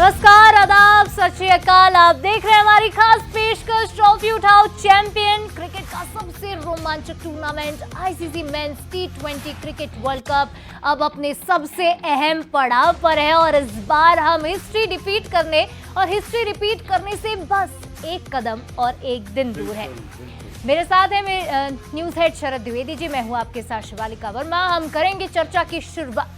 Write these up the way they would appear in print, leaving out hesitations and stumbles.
नमस्कार, आदाब, सत श्री अकाल। आप देख रहे हैं हमारी खास पेशकश ट्रॉफी उठाओ चैंपियन। क्रिकेट का सबसे रोमांचक टूर्नामेंट आईसीसी मेंस टी20 क्रिकेट वर्ल्ड कप अब अपने सबसे अहम पड़ाव पर है और इस बार हम हिस्ट्री रिपीट करने से बस एक कदम और एक दिन दूर है। मेरे साथ है न्यूज हेड शरद द्विवेदी जी, मैं हूं आपके साथ शिवालिका वर्मा। हम करेंगे चर्चा की शुरुआत।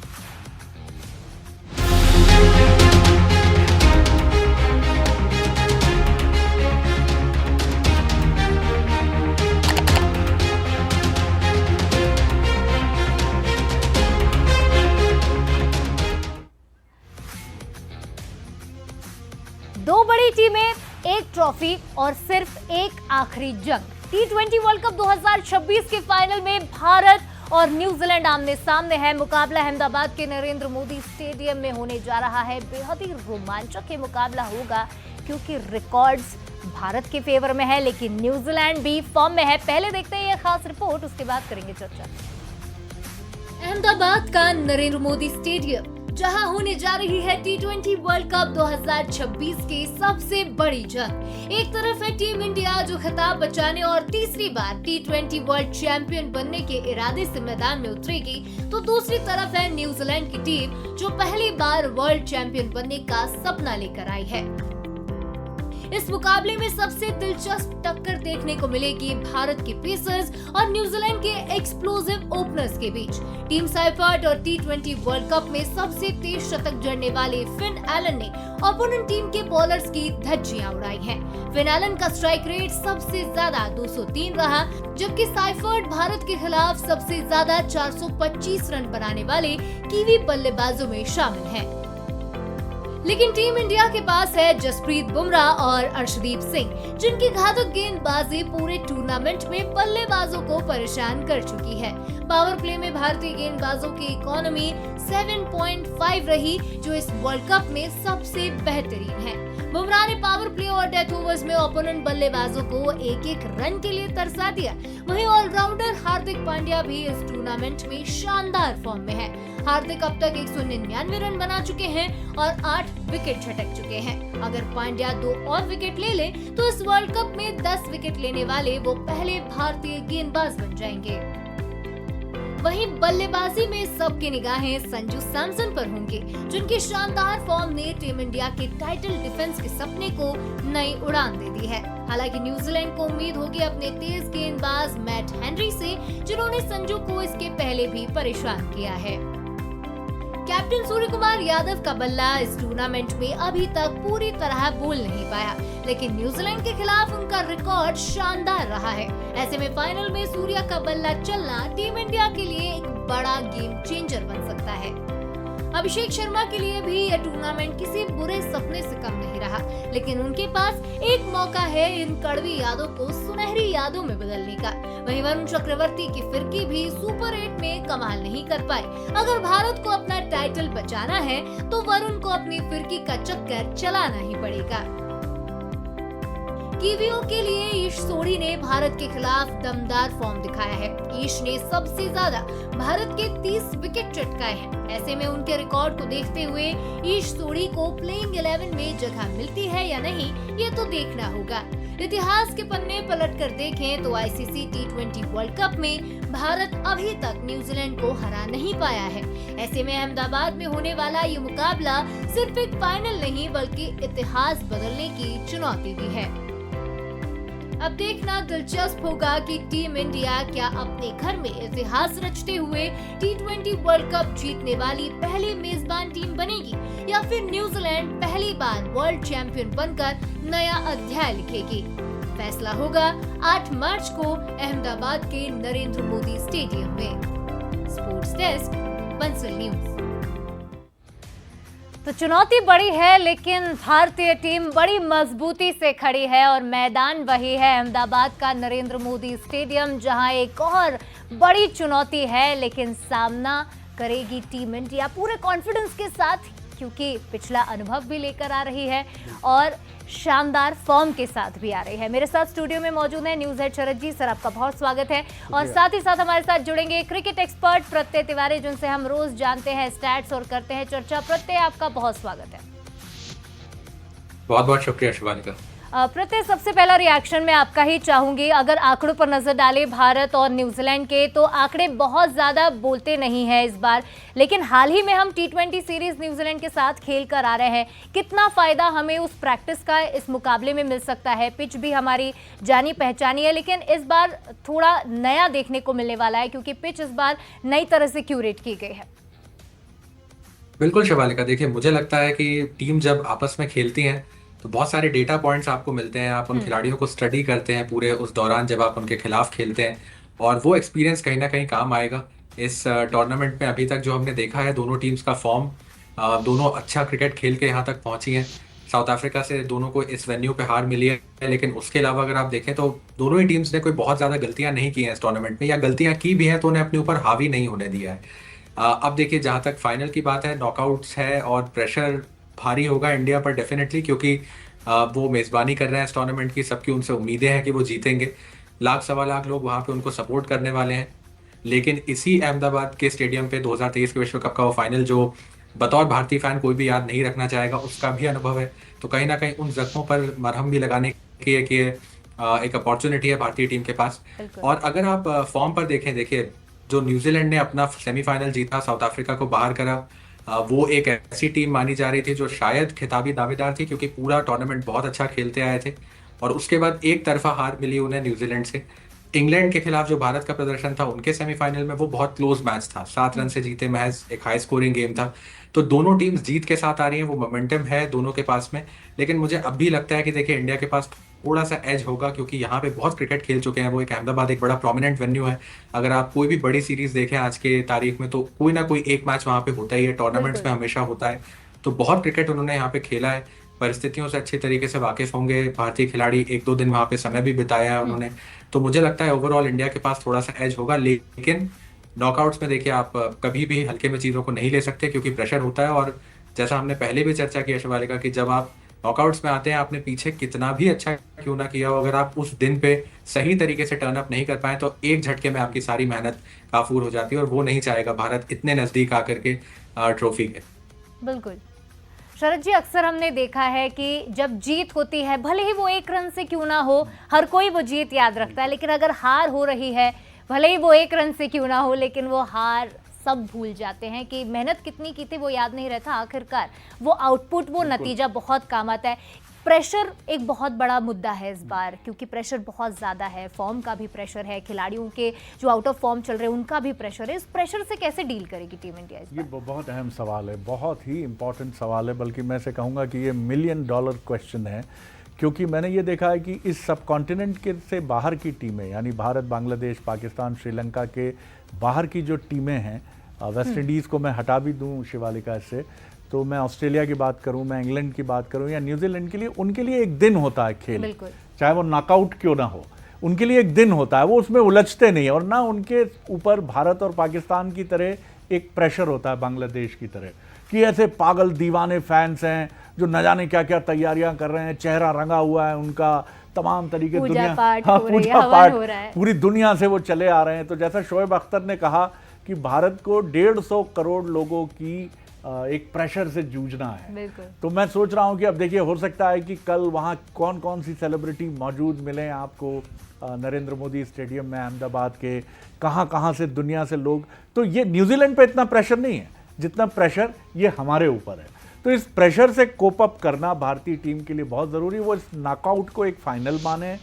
दो बड़ी टीमें, एक ट्रॉफी और सिर्फ एक आखिरी जंग। टी20 वर्ल्ड कप 2026 के फाइनल में भारत और न्यूजीलैंड आमने सामने है। मुकाबला अहमदाबाद के नरेंद्र मोदी स्टेडियम में होने जा रहा है। बेहद ही रोमांचक ये मुकाबला होगा क्योंकि रिकॉर्ड्स भारत के फेवर में है, लेकिन न्यूजीलैंड भी फॉर्म में है। पहले देखते हैं ये खास रिपोर्ट, उसके बाद करेंगे चर्चा। अहमदाबाद का नरेंद्र मोदी स्टेडियम, जहां होने जा रही है टी20 वर्ल्ड कप 2026 की सबसे बड़ी जंग। एक तरफ है टीम इंडिया जो खिताब बचाने और तीसरी बार टी20 वर्ल्ड चैंपियन बनने के इरादे से मैदान में उतरेगी, तो दूसरी तरफ है न्यूजीलैंड की टीम जो पहली बार वर्ल्ड चैंपियन बनने का सपना लेकर आई है। इस मुकाबले में सबसे दिलचस्प टक्कर देखने को मिलेगी भारत के पेसर्स और न्यूजीलैंड के एक्सप्लोसिव ओपनर्स के बीच। टीम साइफर्ट और टी20 वर्ल्ड कप में सबसे तेज शतक जड़ने वाले फिन एलन ने ओपोनेंट टीम के बॉलर्स की धज्जियां उड़ाई हैं। फिन एलन का स्ट्राइक रेट सबसे ज्यादा 203 रहा, जबकि साइफर्ट भारत के खिलाफ सबसे ज्यादा 425 रन बनाने वाले कीवी बल्लेबाजों में शामिल हैं। लेकिन टीम इंडिया के पास है जसप्रीत बुमराह और अर्शदीप सिंह, जिनकी घातक गेंदबाजी पूरे टूर्नामेंट में बल्लेबाजों को परेशान कर चुकी है। पावर प्ले में भारतीय गेंदबाजों की इकोनॉमी 7.5 रही, जो इस वर्ल्ड कप में सबसे बेहतरीन है। बुमराह ने पावर प्ले और डेथ ओवर्स में ओपोनेंट बल्लेबाजों को एक एक रन के लिए तरसा दिया। वहीं ऑलराउंडर हार्दिक पांड्या भी इस टूर्नामेंट में शानदार फॉर्म में है। हार्दिक अब तक 199 रन बना चुके हैं और 8 विकेट झटक चुके हैं। अगर पांड्या 2 और विकेट ले ले तो इस वर्ल्ड कप में 10 विकेट लेने वाले वो पहले भारतीय गेंदबाज बन जाएंगे। वहीं बल्लेबाजी में सबकी निगाहें संजू सैमसन पर होंगी, जिनकी शानदार फॉर्म ने टीम इंडिया के टाइटल डिफेंस के सपने को नई उड़ान दे दी है। हालांकि न्यूजीलैंड को उम्मीद होगी अपने तेज गेंदबाज मैट हेनरी से, जिन्होंने संजू को इसके पहले भी परेशान किया है। कैप्टन सूर्यकुमार यादव का बल्ला इस टूर्नामेंट में अभी तक पूरी तरह बोल नहीं पाया, लेकिन न्यूजीलैंड के खिलाफ उनका रिकॉर्ड शानदार रहा है। ऐसे में फाइनल में सूर्या का बल्ला चलना टीम इंडिया के लिए एक बड़ा गेम चेंजर बन सकता है। अभिषेक शर्मा के लिए भी यह टूर्नामेंट किसी बुरे सपने से कम नहीं रहा, लेकिन उनके पास एक मौका है इन कड़वी यादों को सुनहरी यादों में बदलने का। वहीं वरुण चक्रवर्ती की फिरकी भी सुपर 8 में कमाल नहीं कर पाई। अगर भारत को अपना टाइटल बचाना है तो वरुण को अपनी फिरकी का चक्कर चलाना ही पड़ेगा। कीवियों के लिए ईश सोढ़ी ने भारत के खिलाफ दमदार फॉर्म दिखाया है। ईश ने सबसे ज्यादा भारत के 30 विकेट चटकाए हैं। ऐसे में उनके रिकॉर्ड को देखते हुए ईश सोढ़ी को प्लेइंग 11 में जगह मिलती है या नहीं, ये तो देखना होगा। इतिहास के पन्ने पलट कर देखें तो आईसीसी टी20 वर्ल्ड कप में भारत अभी तक न्यूजीलैंड को हरा नहीं पाया है। ऐसे में अहमदाबाद में होने वाला ये मुकाबला सिर्फ एक फाइनल नहीं बल्कि इतिहास बदलने की चुनौती भी है। अब देखना दिलचस्प होगा कि टीम इंडिया क्या अपने घर में इतिहास रचते हुए टी20 वर्ल्ड कप जीतने वाली पहली मेजबान टीम बनेगी या फिर न्यूजीलैंड पहली बार वर्ल्ड चैंपियन बनकर नया अध्याय लिखेगी। फैसला होगा 8 मार्च को अहमदाबाद के नरेंद्र मोदी स्टेडियम में। Sports desk, Bansal news. तो चुनौती बड़ी है, लेकिन भारतीय टीम बड़ी मजबूती से खड़ी है और मैदान वही है अहमदाबाद का नरेंद्र मोदी स्टेडियम, जहां एक और बड़ी चुनौती है, लेकिन सामना करेगी टीम इंडिया पूरे कॉन्फिडेंस के साथ, क्योंकि पिछला अनुभव भी लेकर आ रही है और शानदार फॉर्म के साथ भी आ रही है। मेरे साथ स्टूडियो में मौजूद है न्यूज हेड शरद जी, सर आपका बहुत स्वागत है। और साथ ही साथ हमारे साथ जुड़ेंगे क्रिकेट एक्सपर्ट प्रत्यय तिवारी, जिनसे हम रोज जानते हैं स्टैट्स और करते हैं चर्चा। प्रत्यय, आपका बहुत स्वागत है। बहुत बहुत शुक्रिया शिवालिका। प्रत्यय, सबसे पहला रिएक्शन मैं आपका ही चाहूंगी। अगर आंकड़ों पर नजर डालें भारत और न्यूजीलैंड के, तो आंकड़े बहुत ज्यादा बोलते नहीं हैं इस बार, लेकिन हाल ही में हम T20 सीरीज न्यूजीलैंड के साथ खेल कर आ रहे हैं। कितना फायदा हमें उस प्रैक्टिस का इस मुकाबले में मिल सकता है? पिच भी हमारी जानी पहचानी है, लेकिन इस बार थोड़ा नया देखने को मिलने वाला है, क्योंकि पिच इस बार नई तरह से क्यूरेट की गई है। बिल्कुल शिवालिका, देखिए मुझे लगता है कि टीम जब आपस में खेलती हैं तो बहुत सारे डेटा पॉइंट्स आपको मिलते हैं। आप उन खिलाड़ियों को स्टडी करते हैं पूरे उस दौरान जब आप उनके खिलाफ खेलते हैं, और वो एक्सपीरियंस कहीं ना कहीं काम आएगा। इस टूर्नामेंट में अभी तक जो हमने देखा है दोनों टीम्स का फॉर्म, दोनों अच्छा क्रिकेट खेल के यहाँ तक पहुंची हैं। साउथ अफ्रीका से दोनों को इस वेन्यू पे हार मिली है, लेकिन उसके अलावा अगर आप देखें तो दोनों ही टीम्स ने कोई बहुत ज़्यादा गलतियां नहीं की हैं इस टूर्नामेंट में, या गलतियां की भी हैं तो उन्हें अपने ऊपर हावी नहीं होने दिया है। अब देखिए जहाँ तक फाइनल की बात है, नॉकआउट्स है और प्रेशर भारी होगा इंडिया पर डेफिनेटली, क्योंकि वो मेज़बानी कर रहे हैं इस टूर्नामेंट की। सबकी उनसे उम्मीदें हैं कि वो जीतेंगे। लाख सवा लाख लोग वहाँ पे उनको सपोर्ट करने वाले हैं। लेकिन इसी अहमदाबाद के स्टेडियम पे 2023 के विश्व कप का वो फाइनल जो बतौर भारतीय फैन कोई भी याद नहीं रखना चाहेगा, उसका भी अनुभव है। तो कहीं ना कहीं उन जख्मों पर मरहम भी लगाने की एक अपॉर्चुनिटी है भारतीय टीम के पास। और अगर आप फॉर्म पर देखें, देखिए जो न्यूजीलैंड ने अपना सेमीफाइनल जीता, साउथ अफ्रीका को बाहर करा, वो एक ऐसी टीम मानी जा रही थी जो शायद खिताबी दावेदार थी, क्योंकि पूरा टूर्नामेंट बहुत अच्छा खेलते आए थे। और उसके बाद एक तरफा हार मिली उन्हें न्यूजीलैंड से। इंग्लैंड के खिलाफ जो भारत का प्रदर्शन था उनके सेमीफाइनल में, वो बहुत क्लोज मैच था, 7 रन से जीते महज, एक हाई स्कोरिंग गेम था। तो दोनों टीम्स जीत के साथ आ रही हैं, वो मोमेंटम है दोनों के पास में। लेकिन मुझे अब भी लगता है कि देखिए इंडिया के पास थोड़ा सा एज होगा, क्योंकि यहाँ पे बहुत क्रिकेट खेल चुके हैं वो। एक अहमदाबाद एक बड़ा प्रोमिनेंट वेन्यू है। अगर आप कोई भी बड़ी सीरीज देखें आज के तारीख में, तो कोई ना कोई एक मैच वहाँ पे होता ही है, टूर्नामेंट्स में हमेशा होता है। तो बहुत क्रिकेट उन्होंने यहाँ पे खेला है, परिस्थितियों से अच्छे तरीके से वाकिफ होंगे भारतीय खिलाड़ी। 1-2 दिन वहाँ पे समय भी बिताया है उन्होंने। तो मुझे लगता है ओवरऑल इंडिया के पास थोड़ा सा एज होगा। लेकिन नॉकआउट्स में देखिए आप कभी भी हल्के में चीज़ों को नहीं ले सकते, क्योंकि प्रेशर होता है। और जैसा हमने पहले भी चर्चा की शिवालिका, कि जब आप नॉकआउट्स में आते हैं, आपने पीछे कितना भी अच्छा क्यों ना किया हो, अगर आप उस दिन पे सही तरीके से टर्न अप नहीं कर पाए, तो एक झटके में आपकी सारी मेहनत काफूर हो जाती है। और वो नहीं चाहेगा भारत इतने नजदीक आकर के ट्रॉफी के। बिल्कुल शरद जी, अक्सर हमने देखा है कि जब जीत होती है, भले ही वो 1 रन से क्यों ना हो, हर कोई वो जीत याद रखता है, लेकिन अगर हार हो रही है, भले ही वो 1 रन से क्यों ना हो, लेकिन वो हार सब भूल जाते हैं कि मेहनत कितनी की थी, वो याद नहीं रहता। आखिरकार वो आउटपुट, वो नतीजा बहुत काम आता है। प्रेशर एक बहुत बड़ा मुद्दा है इस बार, क्योंकि प्रेशर बहुत ज़्यादा है। फॉर्म का भी प्रेशर है, खिलाड़ियों के जो आउट ऑफ फॉर्म चल रहे हैं उनका भी प्रेशर है। इस प्रेशर से कैसे डील करेगी टीम इंडिया इस बार? ये बहुत अहम सवाल है, बहुत ही इंपॉर्टेंट सवाल है, बल्कि मैं से कहूँगा कि ये $1 मिलियन क्वेश्चन है। क्योंकि मैंने ये देखा है कि इस सब कॉन्टिनेंट के से बाहर की टीमें, यानी भारत, बांग्लादेश, पाकिस्तान, श्रीलंका के बाहर की जो टीमें हैं, वेस्ट इंडीज़ को मैं हटा भी दूँ शिवालिका से, तो मैं ऑस्ट्रेलिया की बात करूं, मैं इंग्लैंड की बात करूं या न्यूजीलैंड के लिए, उनके लिए एक दिन होता है खेल, चाहे वो नॉकआउट क्यों ना हो, उनके लिए एक दिन होता है। वो उसमें उलझते नहीं, और ना उनके ऊपर भारत और पाकिस्तान की तरह एक प्रेशर होता है, बांग्लादेश की तरह, कि ऐसे पागल दीवाने फैंस हैं जो न जाने क्या क्या तैयारियां कर रहे हैं, चेहरा रंगा हुआ है उनका, तमाम तरीके पूजा पाठ पूरी दुनिया से वो चले आ रहे हैं। तो जैसा शोएब अख्तर ने कहा कि भारत को 150 करोड़ लोगों की एक प्रेशर से जूझना है। तो मैं सोच रहा हूं कि अब देखिए, हो सकता है कि कल वहां कौन कौन सी सेलिब्रिटी मौजूद मिले आपको नरेंद्र मोदी स्टेडियम में अहमदाबाद के, कहां से दुनिया से लोग। तो ये न्यूजीलैंड पे इतना प्रेशर नहीं है जितना प्रेशर ये हमारे ऊपर है। तो इस प्रेशर से कोप अप करना भारतीय टीम के लिए बहुत ज़रूरी है। वो इस नॉकआउट को एक फाइनल माने,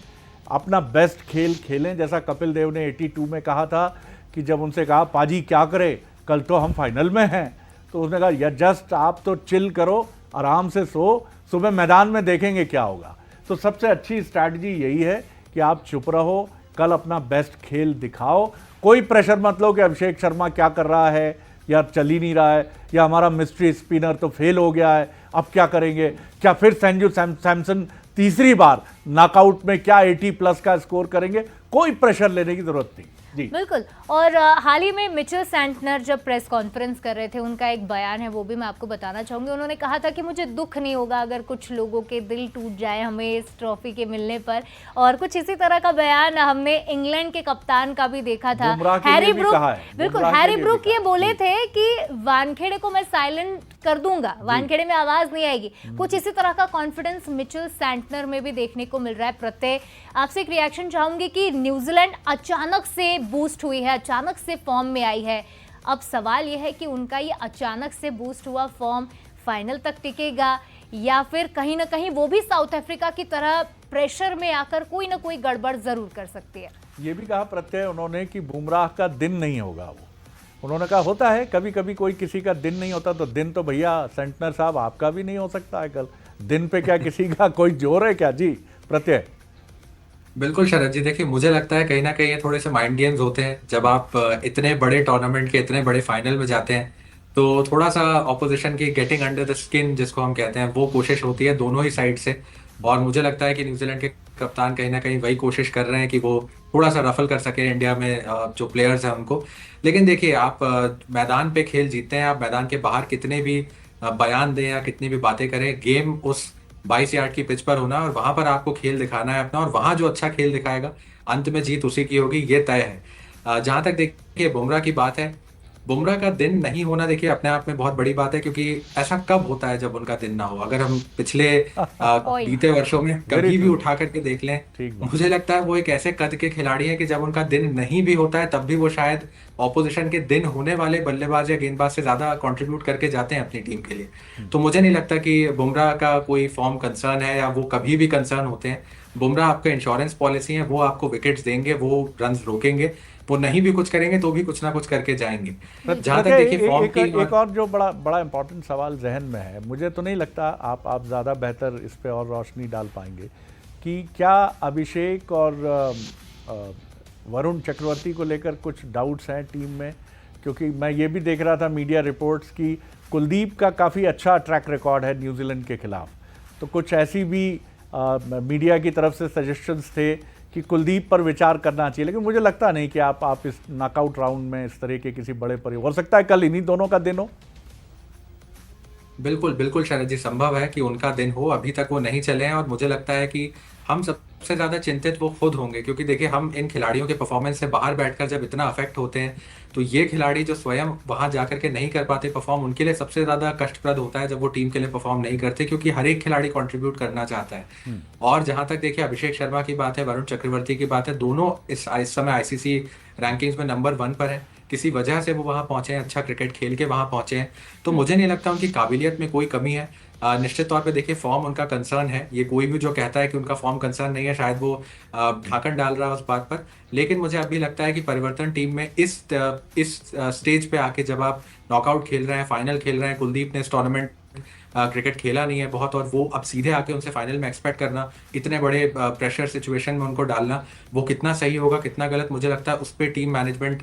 अपना बेस्ट खेल खेलें। जैसा कपिल देव ने 82 में कहा था कि जब उनसे कहा पाजी क्या करे, कल तो हम फाइनल में हैं, तो उसने कहा या जस्ट आप तो चिल करो, आराम से सो, सुबह मैदान में देखेंगे क्या होगा। तो सबसे अच्छी स्ट्रैटेजी यही है कि आप चुप रहो, कल अपना बेस्ट खेल दिखाओ। कोई प्रेशर मत लो कि अभिषेक शर्मा क्या कर रहा है, या चल ही नहीं रहा है, या हमारा मिस्ट्री स्पिनर तो फेल हो गया है, अब क्या करेंगे, क्या फिर संजू सैमसन तीसरी बार नॉकआउट में क्या 80+ का स्कोर करेंगे। कोई प्रेशर लेने की जरूरत नहीं। बिल्कुल। और हाल ही में मिचेल सैंटनर जब प्रेस कॉन्फ्रेंस कर रहे थे, उनका एक बयान है वो भी मैं आपको बताना चाहूँगी। उन्होंने कहा था कि मुझे दुख नहीं होगा अगर कुछ लोगों के दिल टूट जाए हमें इस ट्रॉफी के मिलने पर। और कुछ इसी तरह का बयान हमने इंग्लैंड के कप्तान का भी देखा था, हैरी ब्रूक। बिल्कुल, हैरी ब्रूक ये बोले थे कि वानखेड़े को मैं साइलेंट कर दूंगा, वानखेड़े में आवाज नहीं आएगी। कुछ इसी तरह का कॉन्फिडेंस मिचेल सैंटनर में भी देखने को मिल रहा है। प्रत्यय, आपसे एक रिएक्शन चाहूंगी कि न्यूजीलैंड अचानक से बूस्ट हुई है, अचानक से फॉर्म में आई है। अब सवाल यह है कि उनका ये अचानक से बूस्ट हुआ फॉर्म फाइनल तक टिकेगा या फिर कहीं ना कहीं वो भी साउथ अफ्रीका की तरह प्रेशर में आकर कोई ना कोई गड़बड़ जरूर कर सकती है। ये भी कहा प्रत्यय उन्होंने कि बुमराह का दिन नहीं होगा। वो उन्होंने कहा होता है कभी कभी कोई किसी का दिन नहीं होता, तो दिन तो भैया सेंटनर साहब आपका भी नहीं हो सकता है कल। दिन पे क्या किसी का कोई जोर है क्या? जी प्रत्यय। बिल्कुल शरद जी, देखिए मुझे लगता है कहीं ना कहीं ये थोड़े से माइंड गेम्स होते हैं। जब आप इतने बड़े टूर्नामेंट के इतने बड़े फाइनल में जाते हैं तो थोड़ा सा ऑपोजिशन की गेटिंग अंडर द स्किन जिसको हम कहते हैं वो कोशिश होती है दोनों ही साइड से। और मुझे लगता है कि न्यूजीलैंड के कप्तान कहीं ना कहीं वही कोशिश कर रहे हैं कि वो थोड़ा सा रफल कर सके इंडिया में जो प्लेयर्स हैं उनको। लेकिन देखिए आप मैदान पे खेल जीतते हैं, आप मैदान के बाहर कितने भी बयान दें या कितनी भी बातें करें, गेम उस 22 यार्ड की पिच पर होना और वहां पर आपको खेल दिखाना है अपना, और वहां जो अच्छा खेल दिखाएगा अंत में जीत उसी की होगी, ये तय है। जहां तक देखिए बुमराह की बात है, बुमराह का दिन नहीं होना देखिए अपने आप में बहुत बड़ी बात है, क्योंकि ऐसा कब होता है जब उनका दिन ना हो। अगर हम पिछले बीते वर्षों में कभी भी उठा करके देख लें, मुझे लगता है वो एक ऐसे कद के खिलाड़ी हैं कि जब उनका दिन नहीं भी होता है तब भी वो शायद ऑपोजिशन के दिन होने वाले बल्लेबाज या गेंदबाज से ज्यादा कंट्रीब्यूट करके जाते हैं अपनी टीम के लिए। तो मुझे नहीं लगता कि बुमराह का कोई फॉर्म कंसर्न है या वो कभी भी कंसर्न होते हैं। बुमराह आपका इंश्योरेंस पॉलिसी है, वो आपको विकेट्स देंगे, वो रन रोकेंगे, वो नहीं भी कुछ करेंगे तो भी कुछ ना कुछ करके जाएंगे। जहां तक देखिए फॉर्म की एक और जो बड़ा इंपॉर्टेंट सवाल जहन में है, मुझे तो नहीं लगता आप ज़्यादा बेहतर इस पे और रोशनी डाल पाएंगे कि क्या अभिषेक और वरुण चक्रवर्ती को लेकर कुछ डाउट्स हैं टीम में? क्योंकि मैं ये भी देख रहा था मीडिया रिपोर्ट्स की कुलदीप का काफ़ी अच्छा ट्रैक रिकॉर्ड है न्यूजीलैंड के खिलाफ, तो कुछ ऐसी भी मीडिया की तरफ से सजेशंस थे कि कुलदीप पर विचार करना चाहिए। लेकिन मुझे लगता नहीं कि आप इस नॉकआउट राउंड में इस तरह के किसी बड़े पर हो सकता है कल इन्हीं दोनों का दिन हो। बिल्कुल बिल्कुल शरद जी, संभव है कि उनका दिन हो, अभी तक वो नहीं चले हैं। और मुझे लगता है कि हम सबसे ज्यादा चिंतित वो खुद होंगे, क्योंकि देखिए हम इन खिलाड़ियों के परफॉर्मेंस से बाहर बैठकर जब इतना अफेक्ट होते हैं तो ये खिलाड़ी जो स्वयं वहां जाकर के नहीं कर पाते परफॉर्म, उनके लिए सबसे ज्यादा कष्टप्रद होता है जब वो टीम के लिए परफॉर्म नहीं करते, क्योंकि हर एक खिलाड़ी कंट्रीब्यूट करना चाहता है। और जहां तक देखिए अभिषेक शर्मा की बात है, वरुण चक्रवर्ती की बात है, दोनों इस समय आईसीसी रैंकिंग्स में नंबर 1 पर है। किसी वजह से वो वहां पहुंचे हैं, अच्छा क्रिकेट खेल के वहां पहुंचे हैं, तो मुझे नहीं लगता उनकी काबिलियत में कोई कमी है। निश्चित तौर पे देखिए फॉर्म उनका कंसर्न है, ये कोई भी जो कहता है कि उनका फॉर्म कंसर्न नहीं है शायद वो ढाकन डाल रहा है उस बात पर। लेकिन मुझे अभी लगता है कि परिवर्तन टीम में इस स्टेज पे आके जब आप नॉकआउट खेल रहे हैं, फाइनल खेल रहे हैं, कुलदीप ने इस टूर्नामेंट क्रिकेट खेला नहीं है बहुत, और वो अब सीधे आके उनसे फाइनल में एक्सपेक्ट करना, इतने बड़े प्रेशर सिचुएशन में उनको डालना, वो कितना सही होगा कितना गलत, मुझे लगता है उस पर टीम मैनेजमेंट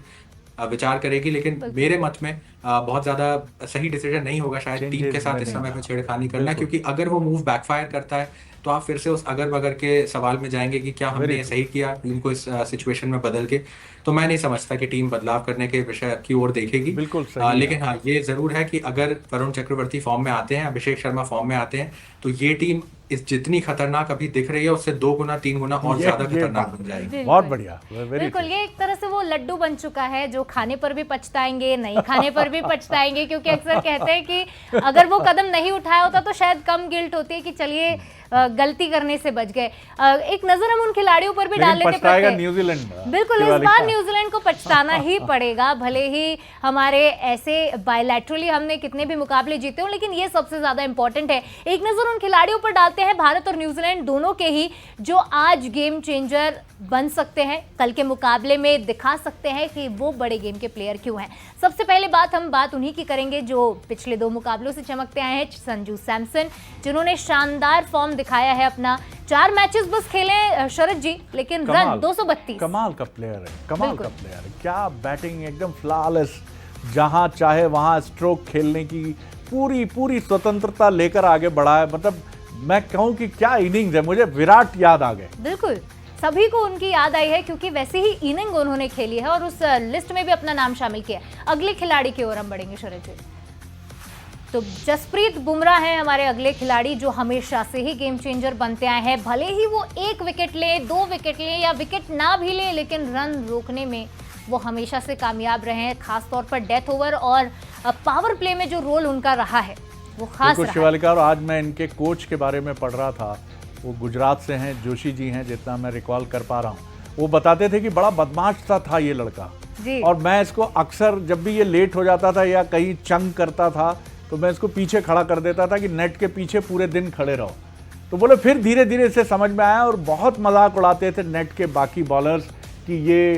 विचार करेगी। लेकिन मेरे मत में बहुत ज्यादा सही डिसीजन नहीं होगा शायद टीम के साथ इस समय में छेड़खानी करना, क्योंकि अगर वो मूव बैकफायर करता है तो आप फिर से उस अगर बगर के सवाल में जाएंगे कि क्या हमने ये सही किया टीम को इस सिचुएशन में बदल के। तो मैं नहीं समझता कि टीम बदलाव करने के विषय की ओर देखेगी। बिल्कुल लेकिन हाँ ये जरूर है कि अगर वरुण चक्रवर्ती फॉर्म में आते हैं, अभिषेक शर्मा फॉर्म में आते हैं, तो ये टीम इस जितनी खतरनाक अभी दिख रही है उससे 2 गुना 3 गुना और ज्यादा खतरनाक बन जाएगी। बहुत बढ़िया, बिल्कुल। ये एक तरह से वो लड्डू बन चुका है जो खाने पर भी पछताएंगे, नहीं खाने पर भी पछताएंगे, क्योंकि अक्सर कहते हैं कि अगर वो कदम नहीं उठाया होता तो शायद कम गिल्ट होती है कि चलिए गलती करने से बच गए। एक नजर हम उन खिलाड़ियों पर भी डाल लेते हैं। न्यूजीलैंड बिल्कुल, इस बार न्यूजीलैंड को पछताना ही पड़ेगा, भले ही हमारे ऐसे बायलैटरली हमने कितने भी मुकाबले जीते हो, लेकिन ये सबसे ज्यादा इंपॉर्टेंट है। एक नजर उन खिलाड़ियों पर डालते हैं, भारत और न्यूजीलैंड दोनों के ही, जो आज गेम चेंजर बन सकते हैं, कल के मुकाबले में दिखा सकते हैं कि वो बड़े गेम के प्लेयर क्यों हैं। सबसे पहले हम बात उन्हीं की करेंगे जो पिछले 2 मुकाबलों से चमकते आए हैं, संजू सैमसन, जिन्होंने शानदार फॉर्म दिखाया है अपना। 4 मैचेस बस खेले शरद जी, लेकिन रन 232। कमाल का प्लेयर है, कमाल का प्लेयर है, क्या बैटिंग, एकदम फ्लॉलेस, जहां चाहे वहां स्ट्रोक खेलने की पूरी स्वतंत्रता लेकर आगे बढ़ा है। मतलब मैं कहूं कि क्या इनिंग्स है, मुझे विराट याद आ गए। बिल्कुल, सभी को उनकी याद आई है क्योंकि वैसे ही इनिंग उन्होंने खेली है और उस लिस्ट में भी अपना नाम शामिल किया है। अगले खिलाड़ी की ओर हम बढ़ेंगे शरद जी। तो जसप्रीत बुमराह हैं हमारे अगले खिलाड़ी जो हमेशा से ही गेम चेंजर बनते आए हैं। भले ही वो 1 विकेट ले, 2 विकेट ले या विकेट ना भी ले, लेकिन रन रोकने में वो हमेशा से कामयाब रहे हैं। खासतौर पर डेथ ओवर और पावर प्ले में जो रोल उनका रहा है वो खास रहा है। शिवालिका, और आज मैं इनके कोच के बारे में पढ़ रहा था, वो गुजरात से हैं, जोशी जी हैं, जितना मैं रिकॉल कर पा रहा हूँ। वो बताते थे कि बड़ा बदमाश सा था ये लड़का जी। और मैं इसको अक्सर जब भी ये लेट हो जाता था या कहीं चंग करता था तो मैं इसको पीछे खड़ा कर देता था कि नेट के पीछे पूरे दिन खड़े रहो। तो बोले फिर धीरे धीरे इसे समझ में आया और बहुत मजाक उड़ाते थे नेट के बाकी बॉलर्स कि ये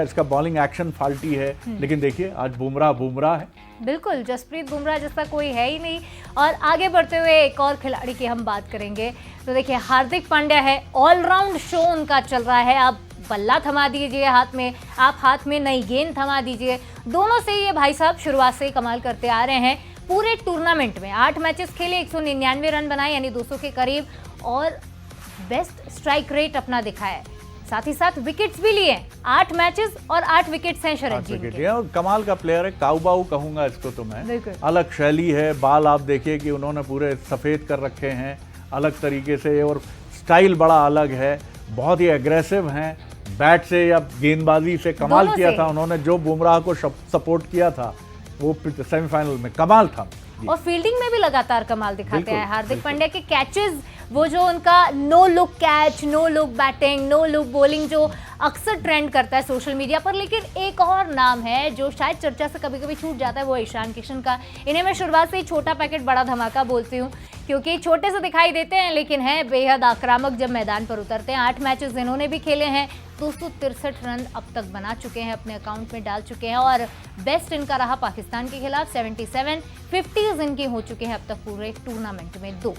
इसका बॉलिंग एक्शन फाल्टी है। लेकिन देखिए आज बुमराह है। बिल्कुल, जसप्रीत बुमराह जैसा कोई है ही नहीं। और आगे बढ़ते हुए एक और खिलाड़ी की हम बात करेंगे। तो देखिए हार्दिक पांड्या है, ऑलराउंड शो उनका चल रहा है। आप बल्ला थमा दीजिए हाथ में, आप हाथ में नई गेंद थमा दीजिए, दोनों से ये भाई साहब शुरुआत से ही कमाल करते आ रहे हैं। पूरे टूर्नामेंट में 8 मैचेस खेले, 199 रन बनाए यानी 200 के करीब, और बेस्ट स्ट्राइक रेट अपना दिखाया है। साथ ही साथ विकेट्स भी लिए, 8 मैचेस और 8 विकेट्स हैं शरद जी के। और कमाल का प्लेयर है, काउबाऊ कहूंगा इसको तो मैं। अलग शैली है, बाल आप देखिए कि उन्होंने पूरे सफेद कर रखे हैं अलग तरीके से, और स्टाइल बड़ा अलग है, बहुत ही एग्रेसिव हैं। बैट से या गेंदबाजी से कमाल किया था उन्होंने। जो बुमराह को सपोर्ट किया था वो सेमीफाइनल में कमाल था। और फील्डिंग में भी लगातार कमाल दिखाते हैं हार्दिक पांड्या के। कैचेस, वो जो उनका no look catch, no look batting, no look bowling जो अक्सर ट्रेंड करता है सोशल मीडिया पर। लेकिन एक और नाम है जो शायद चर्चा से कभी कभी छूट जाता है, वो ईशान किशन का। इन्हें मैं शुरुआत से ही छोटा पैकेट बड़ा धमाका बोलती हूँ क्योंकि छोटे से दिखाई देते हैं लेकिन हैं बेहद आक्रामक जब मैदान पर उतरते हैं। 8 मैचेस इन्होंने भी खेले हैं, 263 रन अब तक बना चुके हैं, अपने अकाउंट में डाल चुके हैं। और बेस्ट इनका रहा पाकिस्तान के खिलाफ 77, 50s इनकी हो चुके हैं अब तक पूरे टूर्नामेंट में 2।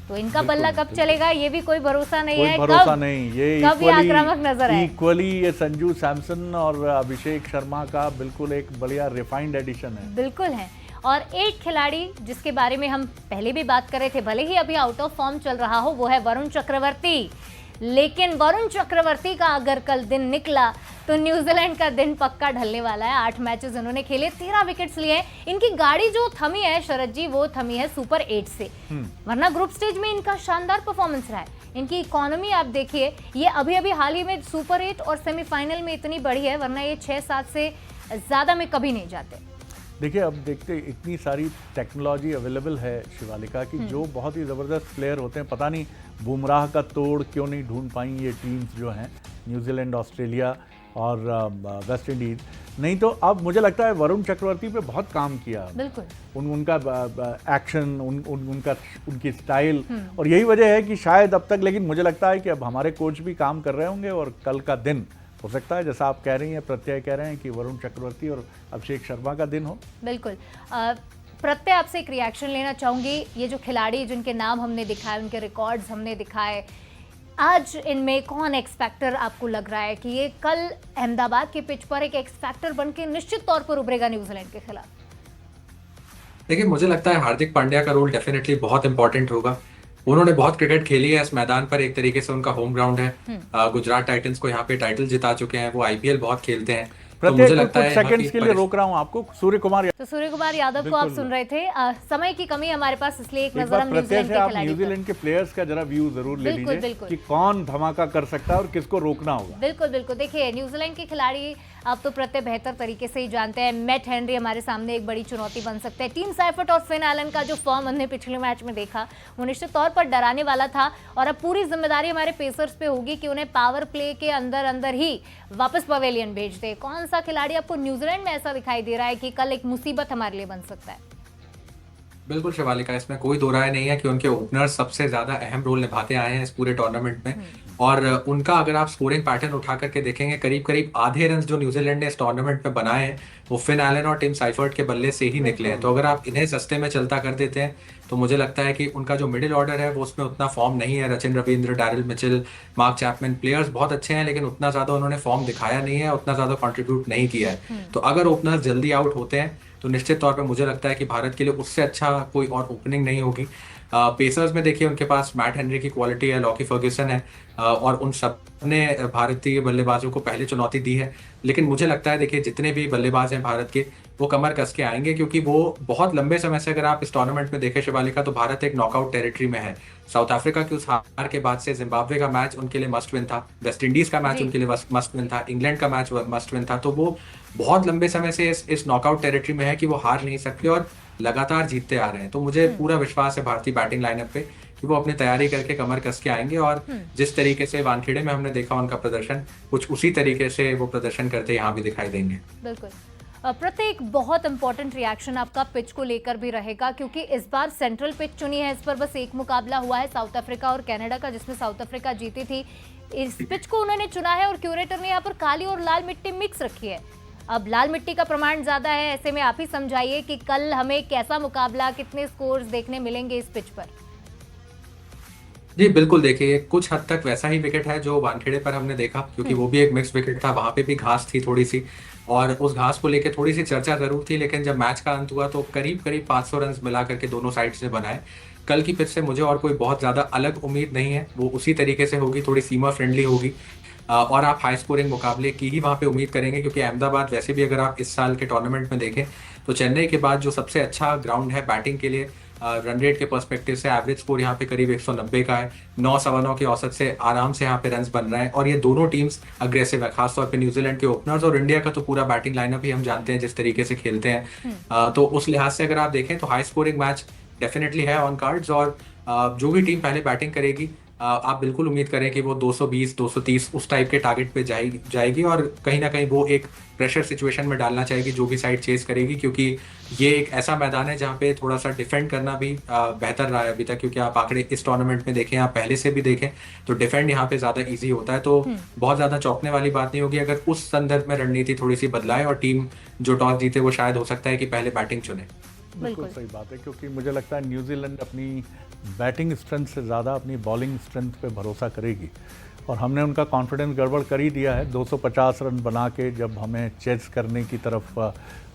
तो इनका बल्ला कब चलेगा ये भी कोई भरोसा नहीं है। भरोसा नहीं, ये कब आक्रामक नजर है। इक्वली ये संजू सैमसन और अभिषेक शर्मा का बिल्कुल एक बढ़िया रिफाइंड एडिशन है। बिल्कुल है। और एक खिलाड़ी जिसके बारे में हम पहले भी बात कर रहे थे, भले ही अभी आउट ऑफ फॉर्म चल रहा हो, वो है वरुण चक्रवर्ती। लेकिन वरुण चक्रवर्ती का अगर कल दिन निकला तो न्यूजीलैंड का दिन पक्का ढलने वाला है। 8 मैचेस उन्होंने खेले, 13 विकेट्स लिए। इनकी गाड़ी जो थमी है शरद जी, वो थमी है सुपर 8 से, वरना ग्रुप स्टेज में इनका शानदार परफॉर्मेंस रहा है। इनकी इकोनॉमी आप देखिए, ये अभी अभी हाल ही में सुपर 8 और सेमीफाइनल में इतनी बढ़ी है, वरना ये 6-7 से ज्यादा में कभी नहीं जाते। देखिए अब देखते इतनी सारी टेक्नोलॉजी अवेलेबल है शिवालिका की, जो बहुत ही ज़बरदस्त प्लेयर होते हैं। पता नहीं बुमराह का तोड़ क्यों नहीं ढूंढ पाई ये टीम्स जो हैं, न्यूजीलैंड, ऑस्ट्रेलिया और वेस्ट इंडीज़। नहीं तो अब मुझे लगता है वरुण चक्रवर्ती पे बहुत काम किया। बिल्कुल। उनका एक्शन, उनकी स्टाइल, और यही वजह है कि शायद अब तक, लेकिन मुझे लगता है कि अब हमारे कोच भी काम कर रहे होंगे और कल का दिन हो सकता है जैसा आप कह रही हैं, प्रत्यय कह रहे हैं कि वरुण चक्रवर्ती और अभिषेक शर्मा का दिन हो। बिल्कुल। प्रत्यय आपसे एक रिएक्शन लेना चाहूंगी। ये जो खिलाड़ी जिनके नाम हमने दिखाए, उनके रिकॉर्ड्स हमने दिखाए, आज इनमें कौन एक्स फैक्टर आपको लग रहा है कि ये कल अहमदाबाद के पिच पर एक एक्स फैक्टर बनके निश्चित तौर पर उभरेगा न्यूजीलैंड के खिलाफ? देखिए मुझे लगता है हार्दिक पांड्या का रोल डेफिनेटली बहुत इंपॉर्टेंट होगा। उन्होंने बहुत क्रिकेट खेली है इस मैदान पर, एक तरीके से उनका होम ग्राउंड है। गुजरात टाइटंस को यहाँ पे टाइटल जिता चुके हैं, वो आईपीएल बहुत खेलते हैं। तो मुझे लगता है सेकंड्स के लिए रोक रहा हूं आपको, सूर्य कुमार यादव को आप सुन रहे थे। समय की कमी हमारे पास, इसलिए एक नजर हम न्यूजीलैंड के प्लेयर्स का जरा व्यू जरूर ले लीजिए कि कौन धमाका कर सकता है और किसको रोकना होगा। बिल्कुल। देखिए न्यूजीलैंड के खिलाड़ी अब तो प्रत्यय बेहतर तरीके से ही जानते हैं। मैट हेनरी हमारे सामने एक बड़ी चुनौती बन सकते हैं। टीम साइफर्ट और फिन एलन का जो फॉर्म हमने पिछले मैच में देखा, वो निश्चित तौर पर डराने वाला था। और अब पूरी जिम्मेदारी हमारे पेसर्स पे होगी कि उन्हें पावर प्ले के अंदर ही वापस पवेलियन भेज दे। कौन सा खिलाड़ी आपको न्यूजीलैंड में ऐसा दिखाई दे रहा है कि कल एक मुसीबत हमारे लिए बन सकता है? बिल्कुल शिवालिका, इसमें कोई दो राय नहीं है कि उनके ओपनर्स सबसे ज्यादा अहम रोल निभाते आए हैं इस पूरे टूर्नामेंट में। और उनका अगर आप स्कोरिंग पैटर्न उठा करके देखेंगे, करीब करीब आधे रन जो न्यूजीलैंड ने इस टूर्नामेंट में बनाए हैं वो फिन एलन और टिम साइफर्ट के बल्ले से ही निकले हैं। तो अगर आप इन्हें सस्ते में चलता कर देते हैं तो मुझे लगता है कि उनका जो मिडिल ऑर्डर है वो उसमें उतना फॉर्म नहीं है। Rachin Ravindra, Daryl Mitchell, mark Chapman players बहुत अच्छे हैं, लेकिन उतना ज्यादा उन्होंने फॉर्म दिखाया नहीं है, उतना ज्यादा कॉन्ट्रीब्यूट नहीं किया है। तो अगर ओपनर्स जल्दी आउट होते हैं तो निश्चित तौर पर मुझे लगता है कि भारत के लिए उससे अच्छा कोई और ओपनिंग नहीं होगी। पेसर्स में देखिए उनके पास मैट हेनरी की क्वालिटी है, लॉकी फर्ग्यूसन है, और उन सब ने भारतीय बल्लेबाजों को पहले चुनौती दी है। लेकिन मुझे लगता है देखिए जितने भी बल्लेबाज हैं भारत के, वो कमर कस के आएंगे, क्योंकि वो बहुत लंबे समय से, अगर आप इस टूर्नामेंट में देखें शिवालिका, तो भारत एक नॉकआउट टेरिटरी में है। साउथ अफ्रीका की उस हार के बाद से जिम्बाब्वे का मैच उनके लिए मस्ट विन था, वेस्ट इंडीज का मैच उनके लिए मस्ट विन था, इंग्लैंड का मैच मस्ट विन था। तो वो बहुत लंबे समय से इस नॉकआउट टेरिटरी में है कि वो हार नहीं सकते और लगातार जीतते आ रहे हैं। तो मुझे पूरा विश्वास है भारतीय बैटिंग लाइनअप पे कि वो अपनी तैयारी करके कमर कस के आएंगे, और जिस तरीके से वानखेड़े में हमने देखा उनका प्रदर्शन, कुछ उसी तरीके से वो प्रदर्शन करते यहाँ भी दिखाई देंगे। बिल्कुल। प्रत्येक बहुत इंपॉर्टेंट रिएक्शन आपका पिच को लेकर भी रहेगा, क्योंकि इस बार सेंट्रल पिच चुनी है। इस पर बस एक मुकाबला हुआ है साउथ अफ्रीका और कनाडा का, जिसमें साउथ अफ्रीका जीती थी। इस पिच को उन्होंने चुना है और क्यूरेटर ने यहाँ पर काली और लाल मिट्टी मिक्स रखी है। अब लाल मिट्टी का प्रमाण ज्यादा है, ऐसे में आप ही समझाइए कि कल हमें कैसा मुकाबला, कितने स्कोर्स देखने मिलेंगे इस पिच पर। जी बिल्कुल, देखिए कुछ हद तक वैसा ही विकेट है जो वानखेड़े पर हमने देखा, क्योंकि वो भी एक मिक्स विकेट था। वहां पे भी घास थी थोड़ी सी, और उस घास को लेकर थोड़ी सी चर्चा जरूर थी, लेकिन जब मैच का अंत हुआ तो करीब करीब 500 रन मिला करके दोनों साइड से बनाए। कल की पिच से मुझे और कोई बहुत ज्यादा अलग उम्मीद नहीं है, वो उसी तरीके से होगी, थोड़ी सीमा फ्रेंडली होगी, और आप हाई स्कोरिंग मुकाबले की ही वहाँ पे उम्मीद करेंगे, क्योंकि अहमदाबाद वैसे भी अगर आप इस साल के टूर्नामेंट में देखें तो चेन्नई के बाद जो सबसे अच्छा ग्राउंड है बैटिंग के लिए, रन रेट के पर्सपेक्टिव से एवरेज स्कोर यहाँ पे करीब 190 का है, 9-9.25 के औसत से आराम से यहाँ पे रन्स बन रहे हैं, और ये दोनों टीम्स अग्रेसिव है, खासतौर पे न्यूजीलैंड के ओपनर्स और इंडिया का तो पूरा बैटिंग लाइनअप ही हम जानते हैं जिस तरीके से खेलते हैं। तो उस लिहाज से अगर आप देखें तो हाई स्कोरिंग मैच डेफिनेटली है ऑन कार्ड्स, और जो भी टीम पहले बैटिंग करेगी आप बिल्कुल उम्मीद करें कि वो 220, 230 उस टाइप के टारगेट पे जाएगी, और कहीं ना कहीं वो एक प्रेशर सिचुएशन में डालना चाहेगी जो भी साइड चेस करेगी, क्योंकि ये एक ऐसा मैदान है जहाँ पे थोड़ा सा डिफेंड करना भी बेहतर रहा है अभी तक, क्योंकि आप आंकड़े इस टूर्नामेंट में देखें, आप पहले से भी देखें तो डिफेंड यहाँ पे ज्यादा इजी होता है। तो बहुत ज्यादा चौंकने वाली बात नहीं होगी अगर उस संदर्भ में रणनीति थोड़ी सी बदलाए और टीम जो टॉस जीते वो शायद हो सकता है कि पहले बैटिंग चुने। बिल्कुल सही बात है, क्योंकि मुझे लगता है न्यूजीलैंड अपनी बैटिंग स्ट्रेंथ से ज़्यादा अपनी बॉलिंग स्ट्रेंथ पे भरोसा करेगी, और हमने उनका कॉन्फिडेंस गड़बड़ कर ही दिया है। 250 रन बना के जब हमें चेस करने की तरफ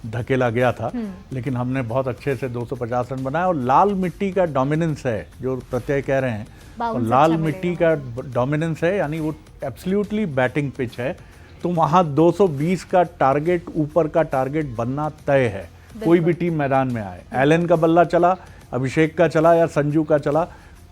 धकेला गया था, लेकिन हमने बहुत अच्छे से 250 रन बनाए, और लाल मिट्टी का डोमिनेंस है जो प्रत्यय कह रहे हैं, और लाल मिट्टी का डोमिनेंस है, यानी वो एब्सोल्युटली बैटिंग पिच है, तो वहाँ 220 का टारगेट, ऊपर का टारगेट बनना तय है, कोई भी टीम मैदान में आए। एलन का बल्ला चला, अभिषेक का चला या संजू का चला,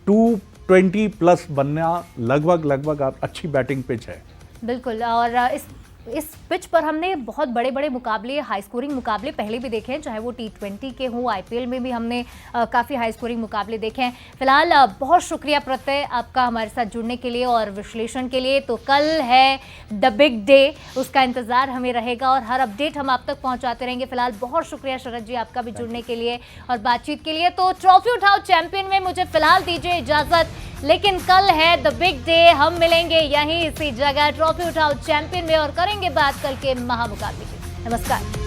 220 प्लस बनना लगभग अच्छी बैटिंग पिच है। बिल्कुल, और इस पिच पर हमने बहुत बड़े बड़े मुकाबले, हाई स्कोरिंग मुकाबले पहले भी देखे हैं, चाहे वो T20 के हों, IPL में भी हमने काफ़ी हाई स्कोरिंग मुकाबले देखे हैं। फिलहाल बहुत शुक्रिया प्रत्यय आपका हमारे साथ जुड़ने के लिए और विश्लेषण के लिए। तो कल है द बिग डे, उसका इंतज़ार हमें रहेगा और हर अपडेट हम आप तक पहुंचाते रहेंगे। फिलहाल बहुत शुक्रिया शरद जी आपका भी जुड़ने के लिए और बातचीत के लिए। तो ट्रॉफी उठाओ चैंपियन में मुझे फिलहाल दीजिए इजाज़त, लेकिन कल है द बिग डे, हम मिलेंगे यहीं इसी जगह ट्रॉफी उठाओ चैंपियन में और करेंगे बात कल के महामुकाबले की। नमस्कार।